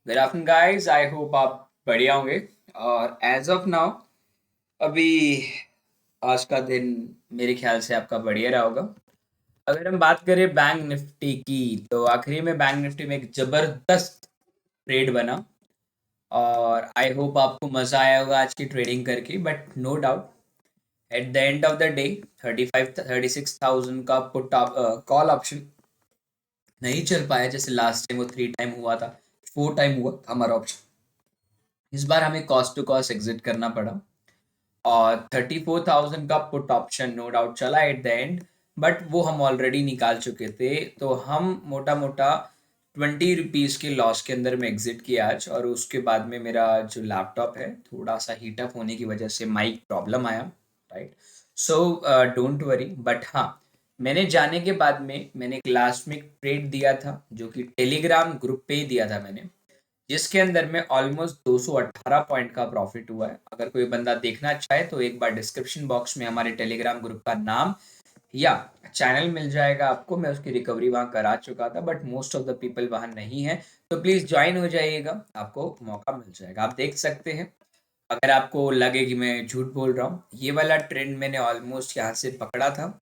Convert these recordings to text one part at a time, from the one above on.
Good afternoon guys, I hope आप बढ़िया होंगे। और एज ऑफ नाउ अभी आज का दिन मेरे ख्याल से आपका बढ़िया रहा होगा। अगर हम बात करें बैंक निफ्टी की, तो आखिरी में बैंक निफ्टी में एक जबरदस्त ट्रेड बना और आई होप आपको मजा आया होगा आज की ट्रेडिंग करके। But no doubt at the end of the day 36,000 का पुट कॉल ऑप्शन नहीं चल पाया। जैसे लास्ट टाइम वो 3 टाइम हुआ था, 4 टाइम हुआ था हमारा ऑप्शन। इस बार हमें कॉस्ट टू कॉस्ट एग्जिट करना पड़ा और 34,000 का पुट ऑप्शन नो डाउट चला एट द एंड। बट वो हम ऑलरेडी निकाल चुके थे, तो हम मोटा मोटा 20 रुपीज़ के लॉस के अंदर में एग्जिट किया आज। और उसके बाद में मेरा जो लैपटॉप है थोड़ा सा हीटअप होने की वजह से माइक प्रॉब्लम आया, right. So don't worry. But हाँ, मैंने जाने के बाद में मैंने एक लास्ट में ट्रेड दिया था जो कि टेलीग्राम ग्रुप पे ही दिया था मैंने, जिसके अंदर में ऑलमोस्ट 218 पॉइंट का प्रॉफिट हुआ है। अगर कोई बंदा देखना चाहे तो एक बार डिस्क्रिप्शन बॉक्स में हमारे टेलीग्राम ग्रुप का नाम या चैनल मिल जाएगा आपको। मैं उसकी रिकवरी वहां करा चुका था, but most of the people वहां नहीं है, तो प्लीज ज्वाइन हो जाइएगा, आपको मौका मिल जाएगा। आप देख सकते हैं। अगर आपको लगे कि मैं झूठ बोल रहा हूँ, ये वाला ट्रेंड मैंने ऑलमोस्ट यहाँ से पकड़ा था।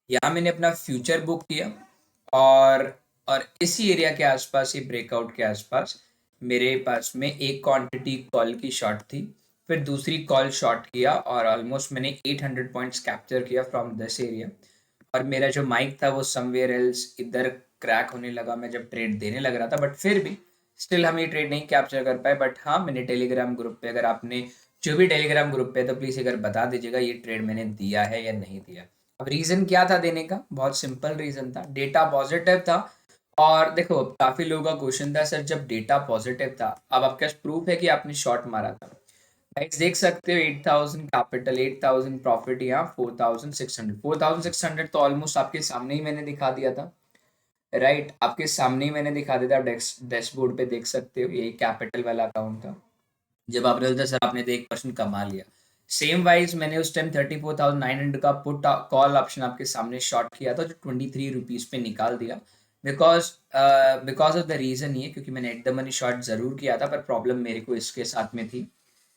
यहाँ मैंने अपना फ्यूचर बुक किया और इसी एरिया के आसपास, ये ब्रेकआउट के आसपास मेरे पास में एक क्वांटिटी कॉल की शॉर्ट थी। फिर दूसरी कॉल शॉर्ट किया और ऑलमोस्ट मैंने 800 पॉइंट्स कैप्चर किया फ्रॉम दिस एरिया। और मेरा जो माइक था वो समवेयर एल्स इधर क्रैक होने लगा मैं जब ट्रेड देने लग रहा था। बट फिर भी स्टिल हम ये ट्रेड नहीं कैप्चर कर पाए। बट हाँ, मैंने टेलीग्राम ग्रुप पे, अगर आपने जो भी टेलीग्राम ग्रुप पे, तो प्लीज़ अगर बता दीजिएगा ये ट्रेड मैंने दिया है या नहीं दिया। अब रीज़न क्या था देने का? बहुत सिंपल रीज़न था, डेटा पॉजिटिव था। और देखो, काफ़ी लोगों का क्वेश्चन था, सर जब डेटा पॉजिटिव था, अब आपके पास प्रूफ है कि आपने शॉर्ट मारा था। गाइस देख सकते हो, 8,000 कैपिटल, 8,000 प्रॉफिट, यहाँ 4,600, 4,600 तो ऑलमोस्ट आपके सामने ही मैंने दिखा दिया था, राइट। आपके सामने ही मैंने दिखा दिया था, डैशबोर्ड पे देख सकते हो, यही कैपिटल वाला अकाउंट था। जब आप बोलते सर आपने तो 1% कमा लिया। सेम वाइज मैंने उस टाइम 34,900 का पुट कॉल ऑप्शन आपके सामने शॉर्ट किया था, जो 23 रुपीज़ पे निकाल दिया। Because because of the reason ये, क्योंकि मैंने एट द मनी शॉर्ट ज़रूर किया था, पर प्रॉब्लम मेरे को इसके साथ में थी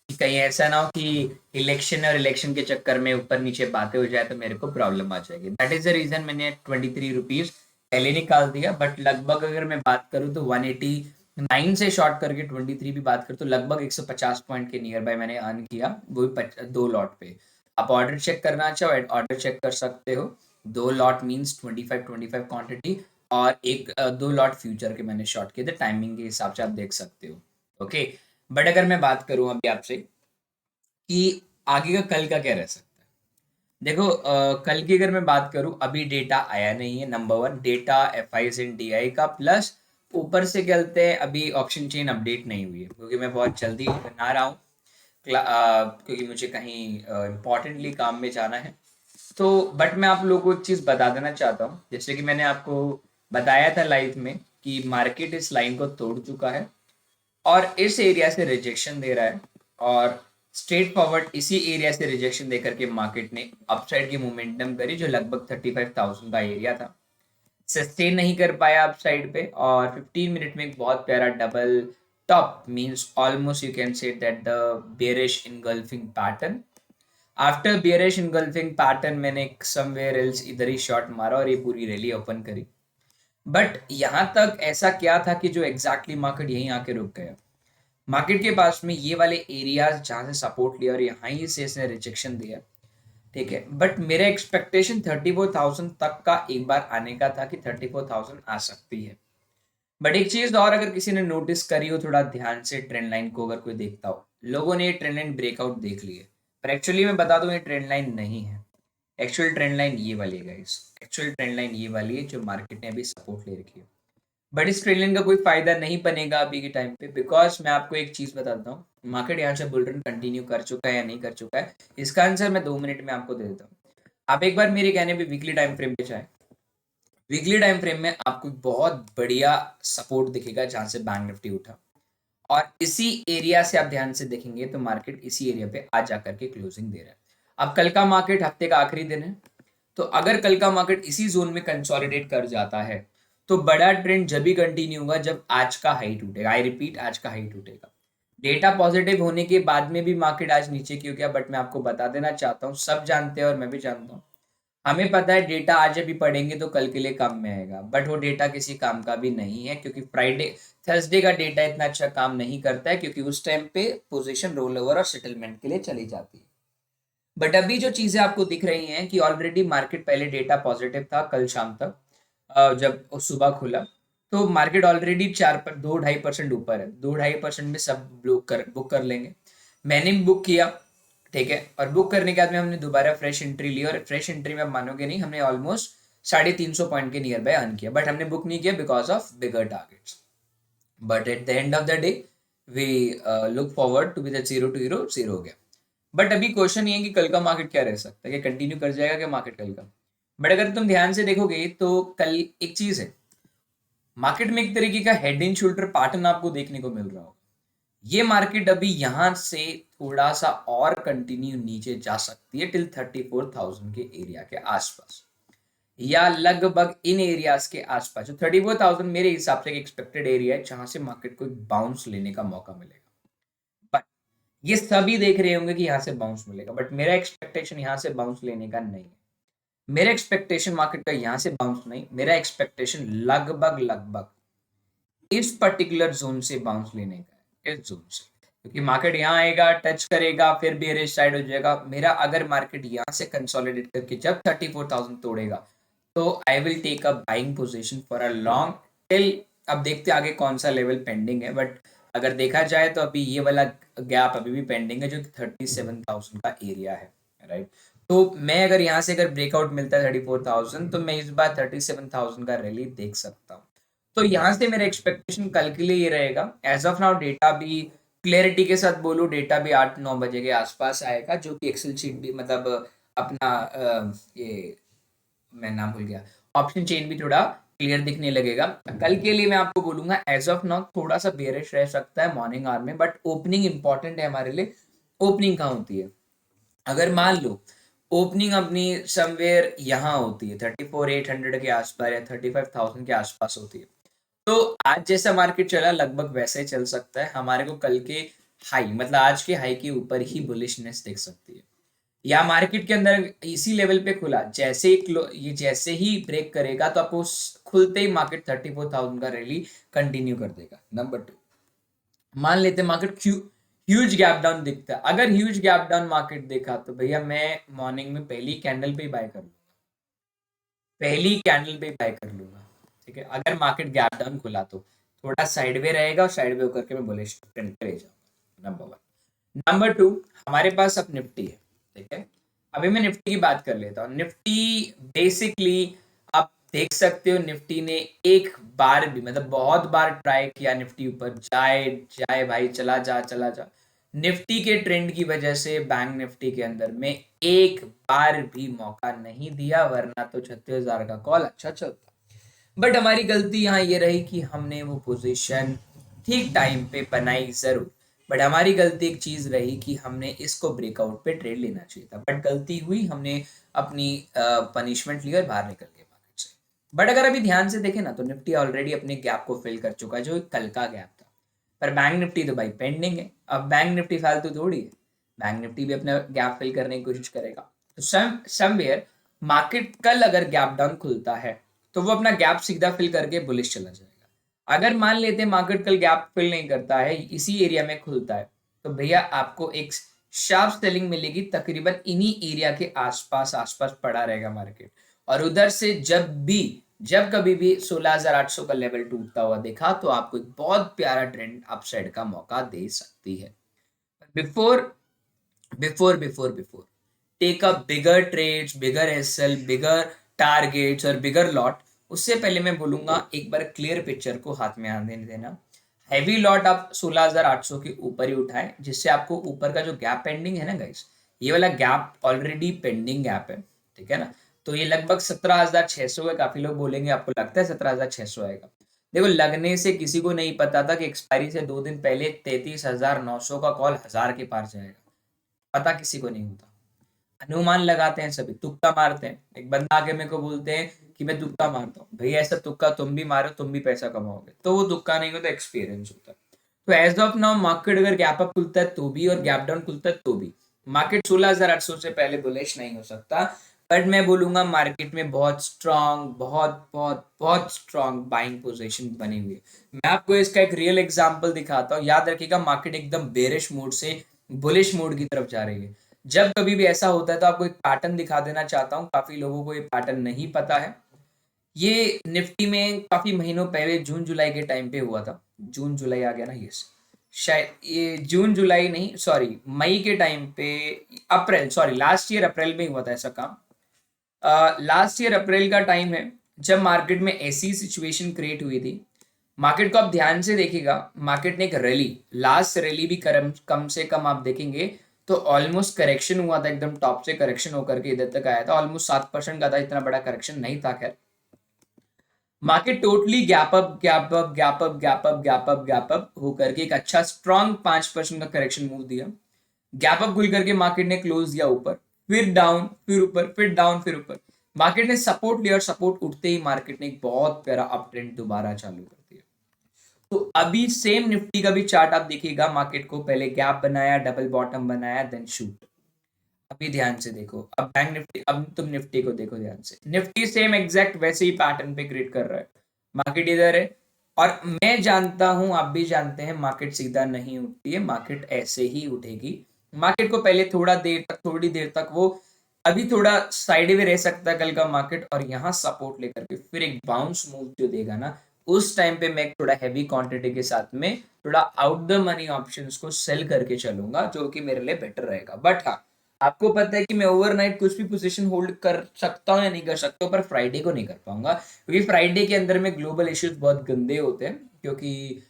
कि कहीं ऐसा ना हो कि इलेक्शन और इलेक्शन के चक्कर में ऊपर नीचे बातें हो जाए तो मेरे को प्रॉब्लम आ जाएगी। दैट इज द रीजन मैंने 23 रुपीज पहले निकाल दिया। बट लगभग अगर मैं बात करूँ तो 189 से शॉर्ट करके 23 भी बात करूँ तो लगभग 150 पॉइंट के नियर बाय मैंने अर्न किया, वो भी 2 लॉट पे। आप ऑर्डर चेक करना चाहो, ऑर्डर चेक कर सकते हो। 2 लॉट मीन्स 25 क्वांटिटी, और 2 लॉट फ्यूचर के मैंने शॉर्ट किए थे, टाइमिंग के हिसाब से आप देख सकते हो। ओके। बट अगर मैं बात करूं अभी आपसे कि आगे का कल का क्या रह सकता है, देखो कल की अगर मैं बात करूं, अभी डेटा आया नहीं है। Number one, data F I S N D I का, प्लस ऊपर से कहते हैं अभी ऑप्शन चेन अपडेट नहीं हुई है, क्योंकि मैं बहुत जल्दी बना रहा हूँ, क्योंकि मुझे कहीं इम्पोर्टेंटली काम में जाना है। तो बट मैं आप लोगों को एक चीज़ बता देना चाहता हूँ, जैसे कि मैंने आपको बताया था लाइव में कि मार्केट इस लाइन को तोड़ चुका है और इस एरिया से रिजेक्शन दे रहा है। और स्ट्रेट फॉरवर्ड इसी एरिया से रिजेक्शन देकर के मार्केट ने अपसाइड की मोमेंटम करी, जो लगभग 35,000 का एरिया था। सस्टेन नहीं कर पाया अपसाइड पे, और 15 मिनट में एक बहुत प्यारा double top, means almost you can say that the bearish engulfing pattern. After bearish engulfing pattern मैंने समवेयर एल्स इधर ही शॉट मारा और ये पूरी रैली ओपन करी। बट यहाँ तक ऐसा क्या था कि जो एग्जैक्टली मार्केट यहीं आके रुक गया। मार्केट के पास में ये वाले एरियाज जहाँ से सपोर्ट लिया और यहाँ ही से इसने रिजेक्शन दिया, ठीक है। बट मेरा एक्सपेक्टेशन 34,000 तक का एक बार आने का था, कि 34,000 आ सकती है। बट एक चीज और, अगर किसी ने नोटिस करी हो थोड़ा ध्यान से, ट्रेंड लाइन को अगर कोई देखता हो, लोगों ने ये ट्रेंड लाइन ब्रेकआउट देख ली है। पर एक्चुअली मैं बता दूं, ये ट्रेंड लाइन नहीं है। एक्चुअल ट्रेंड लाइन ये वाली है गाइस, एक्चुअल ट्रेंड लाइन ये वाली है जो मार्केट ने अभी सपोर्ट ले रखी है। बट इस ट्रेड लाइन का कोई फायदा नहीं बनेगा अभी के टाइम पे, बिकॉज मैं आपको एक चीज बताता हूँ, मार्केट यहाँ से बुल रन कंटिन्यू कर चुका है या नहीं कर चुका है, इसका आंसर मैं 2 मिनट में आपको दे देता हूँ। आप एक बार मेरे कहने पे वीकली टाइम फ्रेम पे जाए, वीकली टाइम फ्रेम में आपको बहुत बढ़िया सपोर्ट दिखेगा जहां से बैंक निफ्टी उठा। और इसी एरिया से आप ध्यान से देखेंगे तो मार्केट इसी एरिया पे आज जाकर के क्लोजिंग दे रहा है। अब कल का मार्केट हफ्ते का आखिरी दिन है, तो अगर कल का मार्केट इसी जोन में कंसोलिडेट कर जाता है, तो बड़ा ट्रेंड जब भी कंटिन्यू होगा जब आज का हाई टूटेगा। आई रिपीट, आज का हाई टूटेगा। डेटा पॉजिटिव होने के बाद में भी मार्केट आज नीचे क्यों गया, बट मैं आपको बता देना चाहता हूँ, सब जानते हैं और मैं भी जानता हूँ। हमें पता है डेटा आज अभी पढ़ेंगे तो कल के लिए काम में आएगा, बट वो डेटा किसी काम का भी नहीं है, क्योंकि फ्राइडे थर्सडे का डेटा इतना अच्छा काम नहीं करता है, क्योंकि उस टाइम पे पोजीशन रोल ओवर और सेटलमेंट के लिए चली जाती है। बट अभी जो चीजें आपको दिख रही हैं कि ऑलरेडी मार्केट पहले डेटा पॉजिटिव था कल शाम तक, जब वो सुबह खुला, तो मार्केट ऑलरेडी 2-2.5% ऊपर है। 2-2.5% में सब बुक कर लेंगे। मैंने बुक किया, ठीक है, और बुक करने के बाद में हमने दोबारा फ्रेश एंट्री ली, और फ्रेश एंट्री में आप मानोगे नहीं, हमने ऑलमोस्ट 350 पॉइंट के नियर बाय अर्न किया, बट हमने बुक नहीं किया because of bigger targets. But at the end of the day we look forward to be the 0 हो गया। बट अभी क्वेश्चन ये है कि कल का मार्केट क्या रह सकता है, कि कंटिन्यू कर जाएगा क्या मार्केट कल का। बट अगर तुम ध्यान से देखोगे तो कल एक चीज है, मार्केट में एक तरीके का हेड एंड शोल्डर पैटर्न आपको देखने को मिल रहा होगा। ये मार्केट अभी यहां से थोड़ा सा और कंटिन्यू नीचे जा सकती है टिल 34,000 के एरिया के आसपास, या लगभग इन एरियाज के आसपास। जो 34,000 मेरे हिसाब से एक एक्सपेक्टेड एरिया है जहां से मार्केट को बाउंस लेने का मौका मिलेगा। बट ये सभी देख रहे होंगे कि यहाँ से बाउंस मिलेगा, बट मेरा एक्सपेक्टेशन यहाँ से बाउंस लेने का नहीं है। मेरा एक्सपेक्टेशन मार्केट का यहाँ से बाउंस नहीं, मेरा एक्सपेक्टेशन लगभग लगभग इस पर्टिकुलर जोन से बाउंस लेने का है, इस जोन से। क्योंकि मार्केट यहाँ आएगा, टच करेगा, फिर बेरिश साइड हो जाएगा मेरा। अगर मार्केट यहाँ से कंसोलिडेट करके जब 34,000 तोड़ेगा, तो I will take a buying position for a long till. अब देखते आगे कौन सा लेवल पेंडिंग है, बट अगर देखा जाए तो अभी ये वाला गैप अभी भी पेंडिंग है, जो 37,000 का एरिया है, राइट। तो मैं अगर यहाँ से अगर ब्रेकआउट मिलता है 34,000, तो मैं इस बार 37,000 का रैली देख सकता हूँ। तो यहाँ से मेरा एक्सपेक्टेशन कल के लिए ये रहेगा। एज ऑफ नाउ डेटा भी क्लियरिटी के साथ बोलूँ, डेटा भी 8-9 बजे के आसपास आएगा, जो कि एक्सेल शीट भी मतलब अपना ये मैं नाम भूल गया, ऑप्शन चेन भी थोड़ा क्लियर दिखने लगेगा। कल के लिए मैं आपको बोलूंगा एज ऑफ नाउ थोड़ा सा बेरिश रह सकता है मॉर्निंग आवर में, बट ओपनिंग इंपॉर्टेंट है हमारे लिए। ओपनिंग कहाँ होती है, अगर मान लो ओपनिंग अपनी समवेयर यहाँ होती है 34,800 के आसपास या 35,000 के आसपास होती है, तो आज जैसा मार्केट चला लगभग वैसे ही चल सकता है। हमारे को कल के हाई मतलब आज के हाई के ऊपर ही बुलिशनेस दिख सकती है, या मार्केट के अंदर इसी लेवल पे खुला, जैसे ये जैसे ही ब्रेक करेगा तो आपको खुलते ही मार्केट 34,000 का रैली कंटिन्यू कर देगा। नंबर 2, मान लेते मार्केट ह्यूज गैप डाउन दिखता है। अगर ह्यूज गैप डाउन मार्केट देखा तो भैया मैं मॉर्निंग में पहली कैंडल पे बाय कर लूंगा, पहली कैंडल पे बाय कर लूंगा, ठीक है। अगर मार्केट गैप डाउन खुला तो थोड़ा साइडवे रहेगा, और साइडवे होकर के मैं बुलिश ट्रेंड पे ले जाऊंगा। नंबर 1। नंबर 2, हमारे पास अब निफ्टी है, ठीक है। अभी मैं निफ्टी की बात कर लेता हूँ। निफ्टी बेसिकली आप देख सकते हो, निफ्टी ने एक बार भी मतलब बहुत बार ट्राई किया निफ्टी ऊपर जाए जाए भाई, चला जा चला जा। निफ्टी के ट्रेंड की वजह से बैंक निफ्टी के अंदर में एक बार भी मौका नहीं दिया, वरना तो 36,000 का कॉल अच्छा चलता। बट हमारी गलती यहाँ ये रही कि हमने वो पोजीशन ठीक टाइम पे बनाई जरूर, बट हमारी गलती एक चीज रही कि हमने इसको ब्रेकआउट पे ट्रेड लेना चाहिए था। बट गलती हुई, हमने अपनी पनिशमेंट ली और बाहर निकल गए मार्केट से। बट अगर अभी ध्यान से देखें ना, तो निफ्टी ऑलरेडी अपने गैप को फिल कर चुका है, जो कल का गैप था। पर बैंक निफ्टी तो भाई पेंडिंग है। अब बैंक निफ्टी फालतू थोड़ी है, बैंक निफ्टी भी अपना गैप फिल करने की कोशिश करेगा। तो समवेयर मार्केट कल अगर गैप डाउन खुलता है, तो वो अपना गैप सीधा फिल करके बुलिश चला जाएगा। अगर मान लेते हैं मार्केट कल गैप फिल नहीं करता है, इसी एरिया में खुलता है, तो भैया आपको एक शार्प सेलिंग मिलेगी, तकरीबन इन्हीं एरिया के आसपास आसपास पड़ा रहेगा मार्केट। और उधर से जब कभी भी 16,800 का लेवल टूटता हुआ देखा, तो आपको एक बहुत प्यारा ट्रेंड अपसाइड का मौका दे सकती है। Before before take a bigger trades, bigger SL, bigger targets और बिगर लॉट, उससे पहले मैं बोलूंगा एक बार क्लियर पिक्चर को हाथ में आने देना। हैवी लॉट आप 16,800 के ऊपर ही उठाएं, जिससे आपको ऊपर का जो गैप पेंडिंग है ना गाइस, ये वाला गैप ऑलरेडी पेंडिंग गैप है, ठीक है ना। तो ये लगभग 17,600 है। काफी लोग बोलेंगे आपको लगता है 17,600 आएगा। देखो, लगने से किसी को नहीं पता था कि एक्सपायरी से 2 दिन पहले 33,900 का कॉल 1000 के पार जाएगा। पता किसी को नहीं होता, अनुमान लगाते हैं सभी, तुक्का मारते हैं। एक बंदा आके मेरे को बोलते हैं कि मैं तुक्का मारता हूँ, भाई ऐसा तुक्का तुम भी मारो, तुम भी पैसा कमाओगे, तो वो तुक्का नहीं होता, एक्सपीरियंस होता है। तो एज ऑफ नाउ मार्केट अगर गैप अप खुलता है तो भी और गैप डाउन खुलता है तो भी मार्केट 16,800 से पहले बुलिश नहीं हो सकता। बट मैं बोलूंगा मार्केट में बहुत स्ट्रांग, बहुत बहुत बहुत स्ट्रांग बाइंग पोजीशन बनी हुई है। मैं आपको इसका एक रियल एग्जांपल दिखाता हूँ, याद रखिएगा मार्केट एकदम बेरिश मोड से बुलिश मोड की तरफ जा रही है। जब कभी भी ऐसा होता है तो आपको एक पैटर्न दिखा देना चाहता हूँ, काफी लोगों को ये पैटर्न नहीं पता है। ये निफ्टी में काफी महीनों पहले जून जुलाई के टाइम पे हुआ था। जून जुलाई आ गया ना, यस, शायद ये जून जुलाई नहीं, सॉरी मई के टाइम पे, अप्रैल, सॉरी लास्ट ईयर अप्रैल में हुआ था ऐसा काम। लास्ट ईयर अप्रैल का टाइम है जब मार्केट में ऐसी सिचुएशन क्रिएट हुई थी। मार्केट को आप ध्यान से देखिएगा, मार्केट ने एक रैली, लास्ट रैली भी कम से कम आप देखेंगे तो ऑलमोस्ट करेक्शन हुआ था, एकदम टॉप से करेक्शन होकर के इधर तक आया था, ऑलमोस्ट 7% का था, इतना बड़ा करेक्शन नहीं था। खैर market totally gap up gap up gap up gap up gap up gap up होकर के एक अच्छा स्ट्रॉन्ग 5% का करेक्शन मूव दिया। गैप अप खुल करके मार्केट ने क्लोज दिया ऊपर, फिर डाउन, फिर ऊपर, फिर डाउन, फिर ऊपर। मार्केट ने सपोर्ट लिया और सपोर्ट उठते ही मार्केट ने एक बहुत प्यारा अप ट्रेंड दोबारा चालू कर दिया। तो अभी सेम निफ्टी का भी चार्ट आप देखिएगा, मार्केट को पहले गैप बनाया, डबल बॉटम बनाया, देन शूट। अभी ध्यान से देखो, अब बैंक निफ्टी, अब तुम निफ्टी को देखो ध्यान से, निफ्टी सेम एग्जैक्ट वैसे ही पैटर्न पे क्रिएट कर रहा है। मार्केट इधर है और मैं जानता हूं, आप भी जानते हैं, मार्केट सीधा नहीं उठती है, मार्केट ऐसे ही उठेगी। मार्केट को पहले थोड़ा देर तक, थोड़ी देर तक वो अभी थोड़ा साइड में रह सकता है कल का मार्केट, और यहाँ सपोर्ट लेकर के फिर एक बाउंस मूव जो देगा ना, उस टाइम पे मैं थोड़ा हैवी क्वांटिटी के साथ में थोड़ा आउट द मनी ऑप्शंस को सेल करके चलूंगा, जो कि मेरे लिए बेटर रहेगा। बट हाँ, आपको पता है कि मैं ओवरनाइट कुछ भी पोजीशन होल्ड कर सकता हूँ या नहीं कर सकता हूँ, पर फ्राइडे को नहीं कर पाऊंगा, क्योंकि फ्राइडे के अंदर में ग्लोबल इश्यूज बहुत गंदे होते हैं। क्योंकि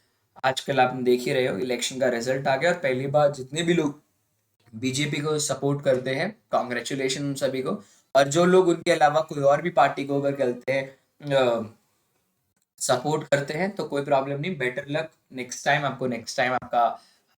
आजकल आप देख ही रहे हो, इलेक्शन का रिजल्ट आ गया और पहली बार जितने भी लोग बीजेपी को सपोर्ट करते हैं, कॉन्ग्रेचुलेशन उन सभी को। और जो लोग उनके अलावा कोई और भी पार्टी को अगर कहते हैं, सपोर्ट करते हैं, तो कोई प्रॉब्लम नहीं, बेटर लक, नेक्स्ट टाइम आपको, नेक्स्ट टाइम आपका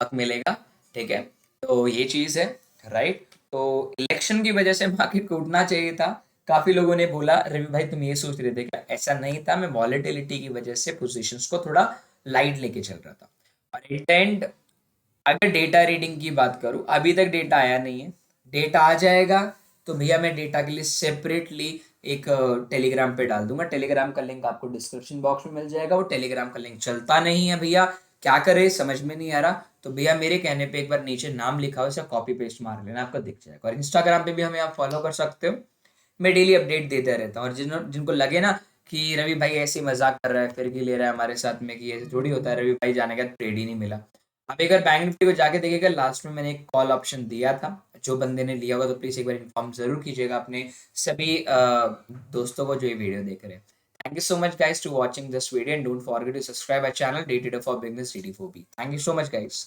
हक मिलेगा। ठीक है, तो ये चीज है, राइट। तो इलेक्शन की वजह से मार्केट को उठना चाहिए था। काफी लोगों ने बोला रवि भाई तुम ये सोच रहे थे क्या, ऐसा नहीं था, मैं वॉलेटिलिटी की वजह से पोजीशंस को थोड़ा लाइट लेके चल रहा था। और इंटेंट, अगर डेटा रीडिंग की बात करूं, अभी तक डेटा आया नहीं है, डेटा आ जाएगा तो भैया मैं डेटा के लिए सेपरेटली एक टेलीग्राम पे डाल दूंगा। टेलीग्राम का लिंक आपको डिस्क्रिप्शन बॉक्स में मिल जाएगा। वो टेलीग्राम का लिंक चलता नहीं है भैया, क्या करे समझ में नहीं आ रहा, तो भैया मेरे कहने पे एक बार नीचे नाम लिखा हो, उसे कॉपी पेस्ट मार लेना, आपको दिख जाएगा। और इंस्टाग्राम पे भी हमें आप फॉलो कर सकते हो, मैं डेली अपडेट देता रहता हूँ। और जिनको लगे ना कि रवि भाई ऐसे ही मजाक कर रहा है, फिर की ले रहा है हमारे साथ में, कि ऐसे थोड़ी होता है, रवि भाई जाने का ट्रेड ही नहीं मिला। आप एक बार बैंक निफ्टी को जाके देखिएगा, लास्ट में मैंने एक कॉल ऑप्शन दिया था, जो बंदे ने लिया होगा तो प्लीज एक बार इन्फॉर्म जरूर कीजिएगा अपने सभी दोस्तों को जो ये वीडियो देख रहे हैं। Thank you so much guys to watching this video, and don't forget to subscribe our channel Day Trader for Beginners DT4B. Thank you so much guys.